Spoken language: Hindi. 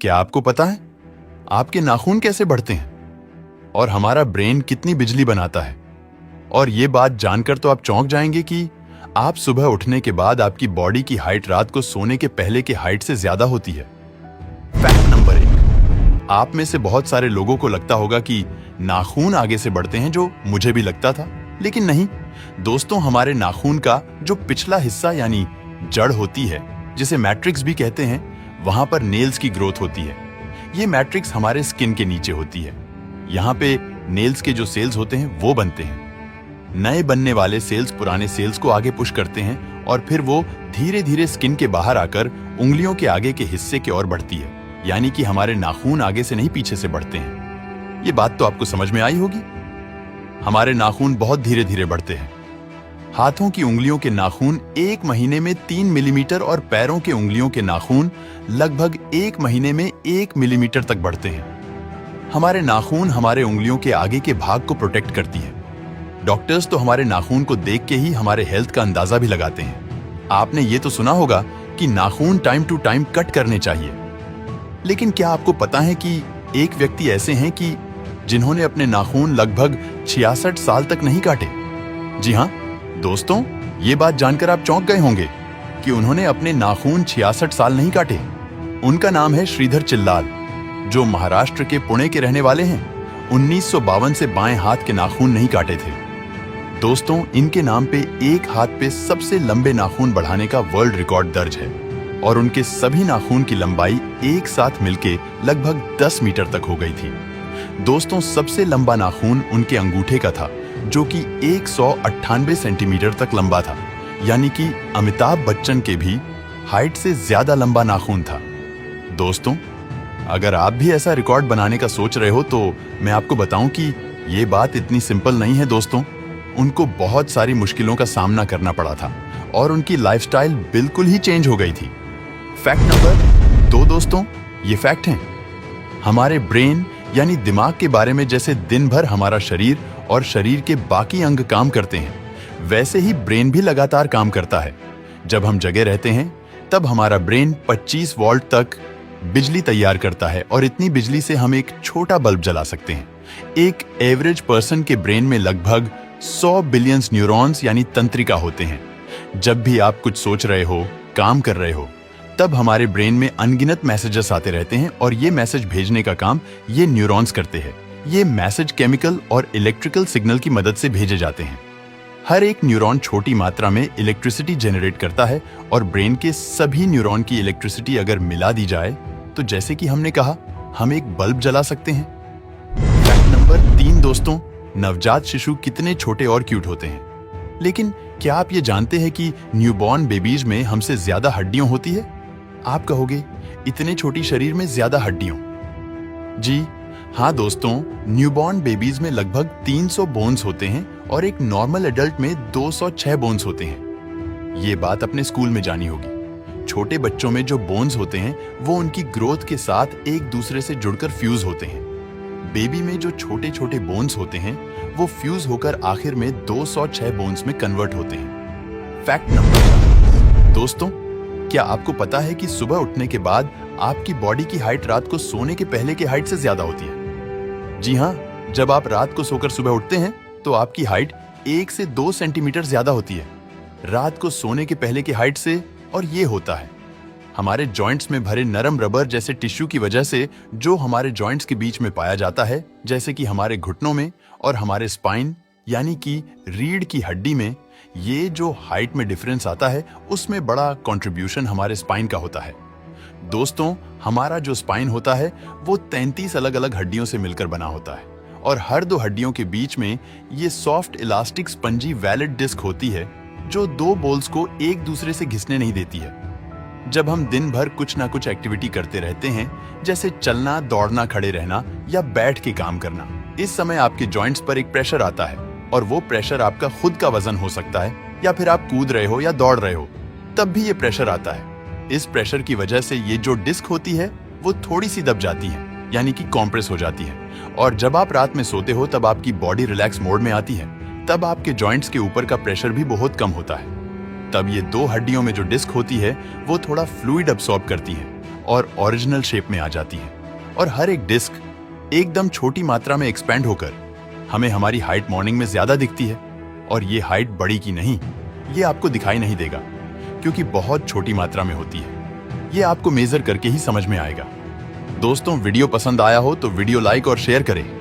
क्या आपको पता है आपके नाखून कैसे बढ़ते हैं और हमारा ब्रेन कितनी बिजली बनाता है? और ये बात जानकर तो आप चौंक जाएंगे कि आप सुबह उठने के बाद आपकी बॉडी की हाइट रात को सोने के पहले की हाइट से ज्यादा होती है। फैक्ट नंबर 1, आप में से बहुत सारे लोगों को लगता होगा कि नाखून आगे से बढ़ते हैं, जो मुझे भी लगता था, लेकिन नहीं दोस्तों। हमारे नाखून का जो पिछला हिस्सा यानी जड़ होती है, जिसे मैट्रिक्स भी कहते हैं, वहां पर नेल्स की ग्रोथ होती है। ये मैट्रिक्स हमारे स्किन के नीचे होती है। यहाँ पे नेल्स के जो सेल्स होते हैं वो बनते हैं। नए बनने वाले सेल्स पुराने सेल्स को आगे पुश करते हैं और फिर वो धीरे धीरे स्किन के बाहर आकर उंगलियों के आगे के हिस्से की ओर बढ़ती है। यानी कि हमारे नाखून आगे से नहीं पीछे से बढ़ते हैं। ये बात तो आपको समझ में आई होगी। हमारे नाखून बहुत धीरे धीरे बढ़ते हैं। हाथों की उंगलियों के नाखून 1 महीने में 3 मिलीमीटर और पैरों के उंगलियों के नाखून लगभग 1 महीने में 1 मिलीमीटर तक बढ़ते हैं। हमारे नाखून हमारे उंगलियों के आगे के भाग को प्रोटेक्ट करती है। डॉक्टर्स तो हमारे नाखून को देख के ही हमारे हेल्थ का अंदाजा भी लगाते हैं। आपने ये तो सुना होगा कि नाखून टाइम टू टाइम कट करने चाहिए, लेकिन क्या आपको पता है कि एक व्यक्ति ऐसे हैं कि जिन्होंने अपने नाखून लगभग 66 साल तक नहीं काटे? जी हाँ दोस्तों, ये बात जानकर आप चौंक गए होंगे कि उन्होंने अपने नाखून 66 साल नहीं काटे। उनका नाम है श्रीधर चिल्लाल, जो महाराष्ट्र के पुणे के रहने वाले हैं। 1952 से बाएं हाथ के नाखून नहीं काटे थे। दोस्तों, इनके नाम पे एक हाथ पे सबसे लंबे नाखून बढ़ाने का वर्ल्ड रिकॉर्ड दर्ज है और उनके सभी नाखून की लंबाई एक साथ मिलके लगभग 10 मीटर तक हो गई थी। दोस्तों, सबसे लंबा नाखून उनके अंगूठे का था, जो कि 198 सेंटीमीटर तक लंबा था। यानी कि अमिताभ बच्चन के भी हाइट से ज्यादा लंबा नाखून था। दोस्तों, अगर आप भी ऐसा रिकॉर्ड बनाने का सोच रहे हो तो मैं आपको बताऊं कि ये बात इतनी सिंपल नहीं है। दोस्तों, उनको बहुत सारी मुश्किलों का सामना करना पड़ा था और उनकी लाइफस्टाइल बिल्कुल ही चेंज हो गई थी। फैक्ट नंबर 2 दोस्तों, ये फैक्ट हैं हमारे ब्रेन यानी दिमाग के बारे में। जैसे दिन भर हमारा शरीर और शरीर के बाकी अंग काम करते हैं, वैसे ही ब्रेन भी लगातार काम करता है। जब हम जगे रहते हैं तब हमारा ब्रेन 25 वोल्ट तक बिजली तैयार करता है और इतनी बिजली से हम एक छोटा बल्ब जला सकते हैं। एक एवरेज पर्सन के ब्रेन में लगभग 100 बिलियन न्यूरॉन्स यानी तंत्रिका होते हैं। जब भी आप कुछ सोच रहे हो, काम कर रहे हो, तब हमारे ब्रेन में अनगिनत मैसेजेस आते रहते हैं और ये मैसेज भेजने का काम ये न्यूरॉन्स करते हैं। ये मैसेज केमिकल और इलेक्ट्रिकल सिग्नल की मदद से भेजे जाते हैं। हर एक न्यूरॉन छोटी मात्रा में इलेक्ट्रिसिटी जनरेट करता है और ब्रेन के सभी न्यूरॉन की इलेक्ट्रिसिटी अगर मिला दी जाए तो जैसे कि हमने कहा, हम एक बल्ब जला सकते हैं। फैक्ट नंबर 3 दोस्तों, नवजात शिशु कितने छोटे और क्यूट होते हैं। लेकिन क्या आप ये जानते हैं कि न्यूबॉर्न बेबीज में हमसे ज्यादा हड्डियां होती है? आप कहोगे, इतने छोटी शरीर में ज्यादा हड्डियों? जी हाँ दोस्तों, न्यूबॉर्न बेबीज में लगभग 300 बोन्स होते हैं और एक नॉर्मल एडल्ट में 206 बोन्स होते हैं। ये बात अपने स्कूल में जानी होगी। छोटे बच्चों में जो बोन्स होते हैं वो उनकी ग्रोथ के साथ एक दूसरे से जुड़कर फ्यूज होते हैं। बेबी में जो छोटे छोटे बोन्स होते हैं वो फ्यूज होकर आखिर में 206 बोन्स में कन्वर्ट होते हैं। फैक्ट नंबर 4 दोस्तों, क्या आपको पता है कि सुबह उठने के बाद आपकी बॉडी की हाइट रात को सोने के पहले की हाइट से ज्यादा होती है? जी हाँ, जब आप रात को सोकर सुबह उठते हैं तो आपकी हाइट 1 से 2 सेंटीमीटर ज्यादा होती है रात को सोने के पहले की हाइट से। और ये होता है हमारे जॉइंट्स में भरे नरम रबर जैसे टिश्यू की वजह से, जो हमारे जॉइंट्स के बीच में पाया जाता है, जैसे कि हमारे घुटनों में और हमारे स्पाइन यानी कि रीढ़ की हड्डी में। ये जो हाइट में डिफरेंस आता है उसमें बड़ा कंट्रीब्यूशन हमारे स्पाइन का होता है। दोस्तों, हमारा जो स्पाइन होता है वो 33 अलग अलग हड्डियों से मिलकर बना होता है और हर 2 हड्डियों के बीच में ये soft elastic spongy valid disc होती है, जो 2 बोल्स को एक दूसरे से घिसने नहीं देती है। जब हम दिन भर कुछ ना कुछ एक्टिविटी करते रहते हैं, जैसे चलना, दौड़ना, खड़े रहना या बैठ के काम करना, इस समय आपके जॉइंट्स पर एक प्रेशर आता है और वो प्रेशर आपका खुद का वजन हो सकता है या फिर आप कूद रहे हो या दौड़ रहे हो तब भी ये प्रेशर आता है। इस प्रेशर की वजह से ये जो डिस्क होती है वो थोड़ी सी दब जाती है, यानी कि कॉम्प्रेस हो जाती है। और जब आप रात में सोते हो तब आपकी बॉडी रिलैक्स मोड में आती है, तब आपके जॉइंट्स के ऊपर का प्रेशर भी बहुत कम होता है। तब ये 2 हड्डियों में जो डिस्क होती है वो थोड़ा फ्लूइड अब्सॉर्ब करती है और ओरिजिनल शेप में आ जाती है, और हर एक डिस्क एकदम छोटी मात्रा में एक्सपेंड होकर हमें हमारी हाइट मॉर्निंग में ज्यादा दिखती है। और ये हाइट बड़ी की नहीं, ये आपको दिखाई नहीं देगा क्योंकि बहुत छोटी मात्रा में होती है। ये आपको मेजर करके ही समझ में आएगा। दोस्तों, वीडियो पसंद आया हो तो वीडियो लाइक और शेयर करें।